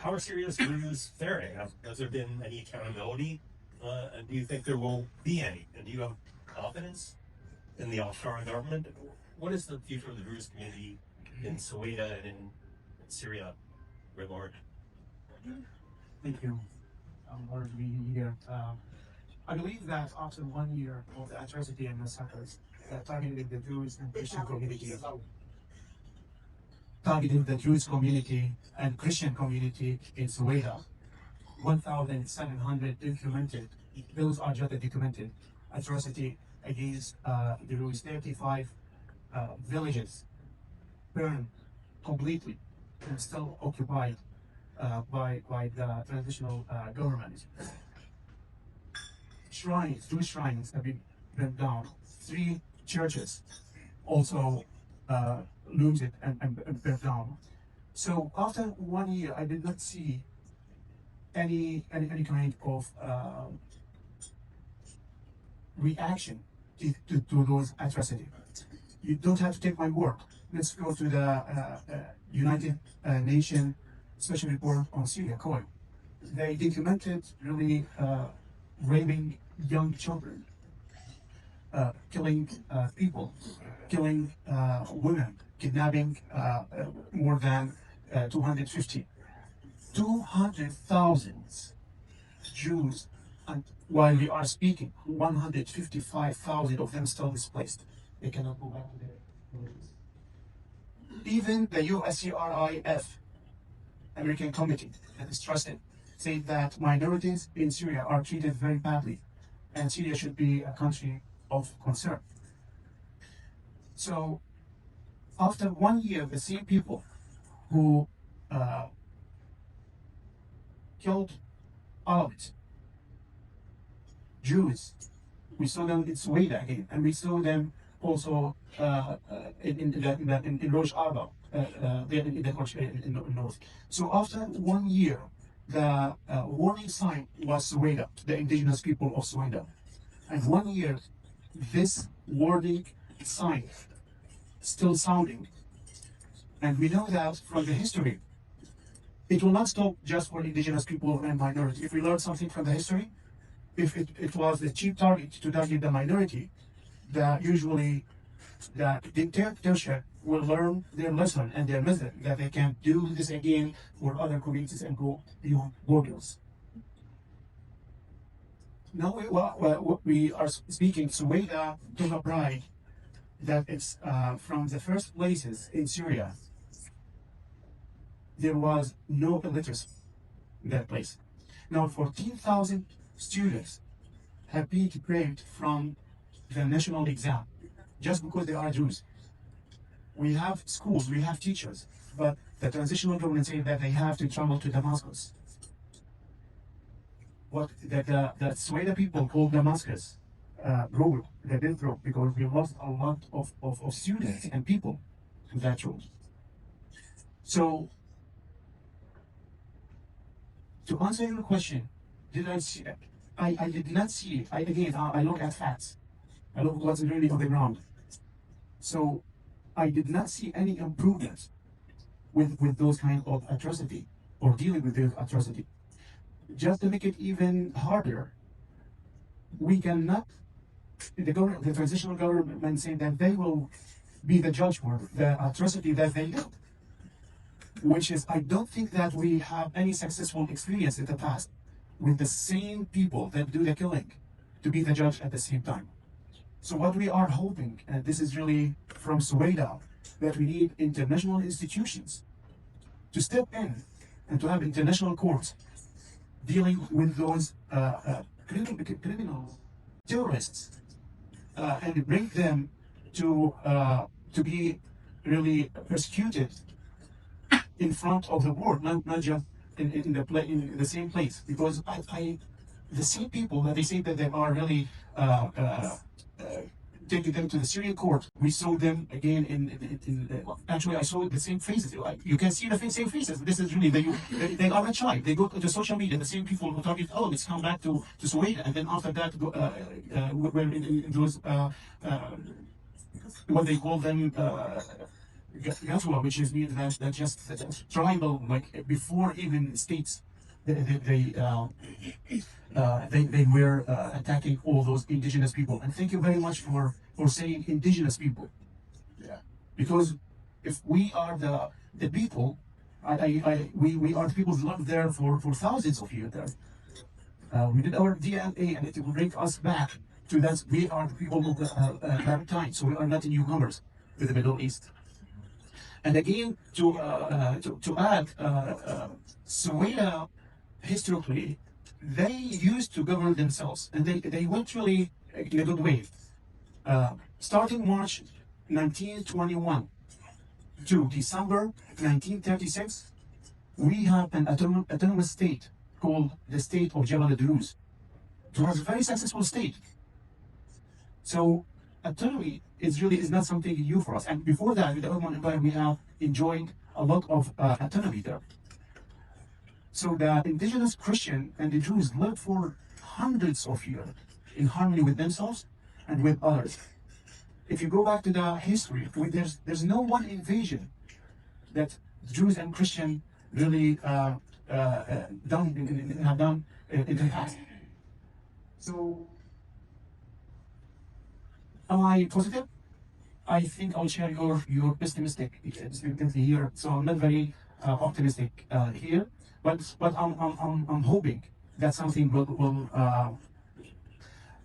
how are Syria's Druze faring? Has there been any accountability? And do you think there will be any? And do you have confidence in the Al-Shara government? What is the future of the Druze community in Soweda and in Syria writ large? Thank you. I'm honored to be here. I believe that after 1 year of the atrocity and massacres targeting the Jewish and Christian community, in Soweda, 1,700 documented, those are just the documented atrocity against the Druze. 35 villages burned completely and still occupied by the transitional government. Jewish shrines have been burned down. 3 churches also looted and burned down. So after 1 year, I did not see any kind of reaction to those atrocities. You don't have to take my word. Let's go to the United Nations Special Report on Syria, COI. They documented really raping young children, killing people, killing women, kidnapping more than 200,000 Jews, and while we are speaking, 155,000 of them still displaced. They cannot go back to their villages. Even the USCRIF, American committee that is trusted, said that minorities in Syria are treated very badly, and Syria should be a country of concern. So, after 1 year, the same people who killed Arabs, Jews, we saw them in Soweda again, and we saw them also in Rosh Arba, in the north. So after 1 year, the warning sign was Soweda, the indigenous people of Soweda. And 1 year, this warning sign still sounding. And we know that from the history, it will not stop just for indigenous people and minority. If we learn something from the history, if it was the chief target to target the minority, usually the dictatorship will learn their lesson and their method that they can do this again for other communities and go beyond borders. Now we are speaking Soweda took a pride that it's from the first places in Syria. There was no illiteracy in that place. Now 14,000 students have been deprived from the national exam just because they are Jews. We have schools, we have teachers, but the transitional government said that they have to travel to Damascus. What the Soweda people called Damascus road, the death road, because we lost a lot of students and people to that road. So, to answer your question, I did not see, I look at facts. I look what's really on the ground. So I did not see any improvements with those kind of atrocity or dealing with those atrocity. Just to make it even harder, we cannot, the transitional government saying that they will be the judge for the atrocity that they did. Which is, I don't think that we have any successful experience in the past with the same people that do the killing to be the judge at the same time. So what we are hoping, and this is really from Soweda, that we need international institutions to step in and to have international courts dealing with those criminals, terrorists, and bring them to be really persecuted in front of the world, not just in the same place, because the same people that they say that they are really taking them to the Syrian court. We saw them again actually I saw the same faces. You can see the same faces. This is really they are not shy. They go to the social media. The same people who target, oh, let's come back to Soweda, and then after that we're in those what they call them Gatua, which is means that just tribal, like before even states, they were attacking all those indigenous people. And thank you very much for saying indigenous people. Yeah. Because if we are the people, we are the people who lived there for thousands of years there. We did our DNA, and it will bring us back to that we are the people of that time. So we are not newcomers to the Middle East. And again, to add, Somalia historically, they used to govern themselves, and they went really in a good way. Starting March 1921 to December 1936, we have an autonomous state called the state of Jabal Druze. It was a very successful state. So autonomy is not something new for us. And before that, with the Ottoman Empire, we have enjoyed a lot of autonomy there. So the indigenous Christian and the Jews lived for hundreds of years in harmony with themselves and with others. If you go back to the history, there's no one invasion that Jews and Christian really have done in the past. So, am I positive? I think I'll share your pessimistic here. So I'm not very optimistic here, but I'm hoping that something will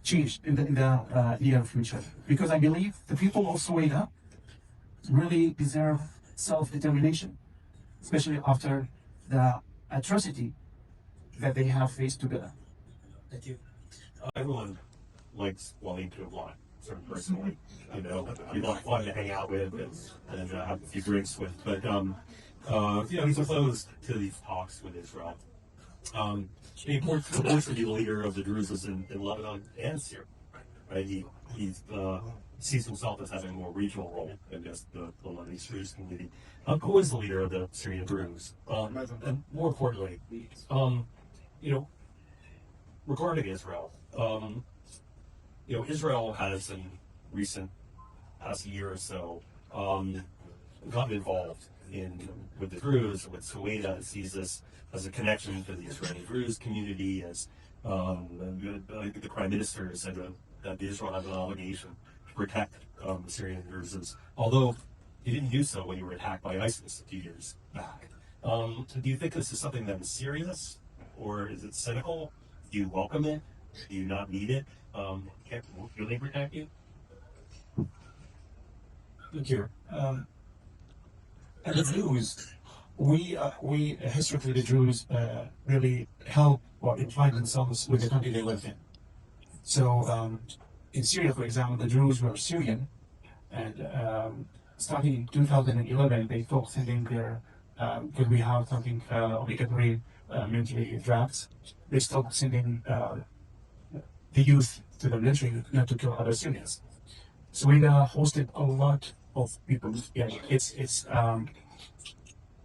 change in the near future, because I believe the people of Soweto really deserve self-determination, especially after the atrocity that they have faced together. Thank you. Everyone likes Waleed to apply, sort of personally. You know, he's fun to hang out with and have a few drinks with. But you know, he's opposed to these talks with Israel. He purports to be the leader of the Druze in Lebanon and Syria. Right? He sees himself as having a more regional role than just the Lebanese Druze community. Who is the leader of the Syrian Druze? And more importantly, you know, regarding Israel, you know, Israel has in past year or so gotten involved with the Druze, with Soweto. It sees this as a connection to the Israeli Druze community, as the Prime Minister said that Israel has an obligation to protect the Syrian Druzes, although he didn't do so when he were attacked by ISIS a few years back. Do you think this is something that is serious, or is it cynical? Do you welcome it? Do you not need it? Can't really protect you? Thank you. And the Druze, we historically the Druze really help or find themselves with the country they live in. So in Syria, for example, the Druze were Syrian, and starting in 2011, they stopped sending their because we have something obligatory military drafts. They stopped sending the youth to the military not to kill other Syrians. So we hosted a lot of people. Yeah, it's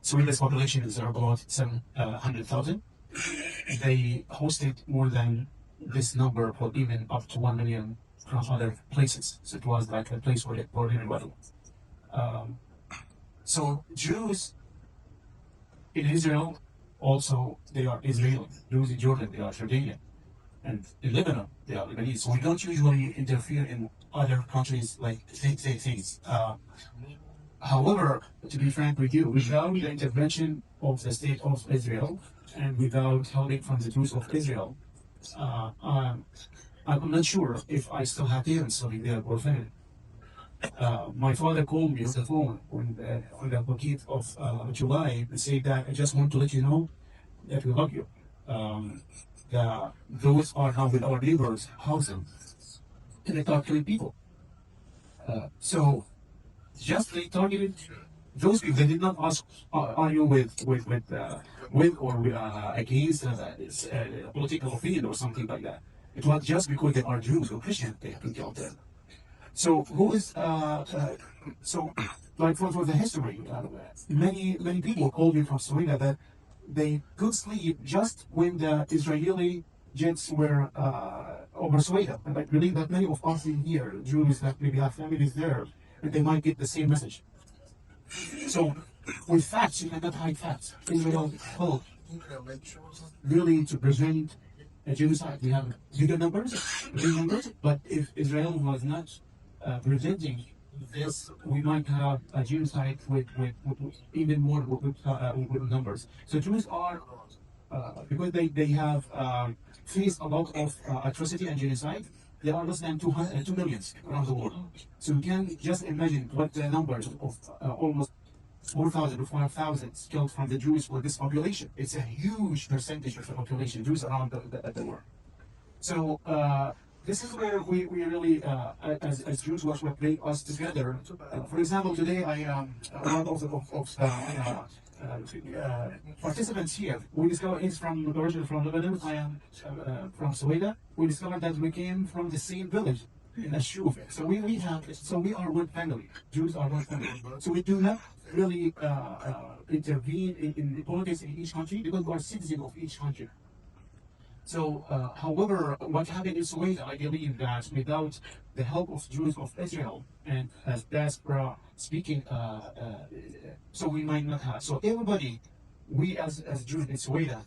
Sweden's population is about 700,000. They hosted more than this number, or even up to 1 million from other places. So it was like a place for everybody. So Jews in Israel also, they are Israeli. Jews in Jordan, they are Jordanian. And in Lebanon, they are Lebanese. So we don't usually interfere in other countries like things. However, to be frank with you, without the intervention of the state of Israel and without help from the Jews of Israel, I'm not sure if I still have parents living there or family. My father called me on the phone on the 14th of July and said that I just want to let you know that we love you. Those are now with our neighbors' housing, and they start killing people. So just they targeted those people. They did not ask, are you with or against a political opinion or something like that. It was just because they are Jews or Christians they have been killed there. So who is so like for the history, many people called me from Sweden that they could sleep just when the Israeli jets were over Sweden. And I believe that many of us in here, Jews that maybe have families there, and they might get the same message. So with facts, you cannot hide facts. Israel helped really to prevent a genocide. We have big numbers, but if Israel was not preventing this, we might have a genocide with even more with numbers. So Jews are, because they have faced a lot of atrocity and genocide, there are less than 2 million around the world. So you can just imagine what the numbers of almost 4,000 to 5,000 killed from the Jews for this population. It's a huge percentage of the population, Jews around the world. So this is where we really, as Jews, what bring us together. For example, today I am one of participants here. We discovered he's from originally from Lebanon. I am from Switzerland. We discovered that we came from the same village in Ashuv. So we are one family. Jews are one family. So we do not really intervene in the politics in each country because we are citizens of each country. So, however, what happened in Switzerland, I believe that without the help of Jews of Israel and as diaspora speaking, so we might not have. So everybody, we as Jews in Switzerland,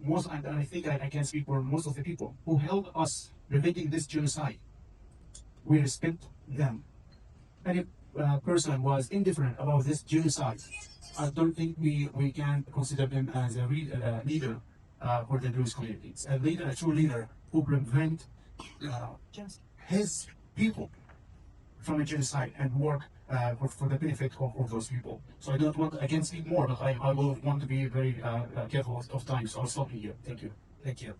and I think I can speak for most of the people who helped us preventing this genocide, we respect them. Any person was indifferent about this genocide, I don't think we can consider them as a leader for the Jewish communities. A true leader who prevent his people from a genocide and work for the benefit of those people. So I don't want, I can speak more, but I will want to be very careful of time, so I'll stop here. Thank you. Thank you.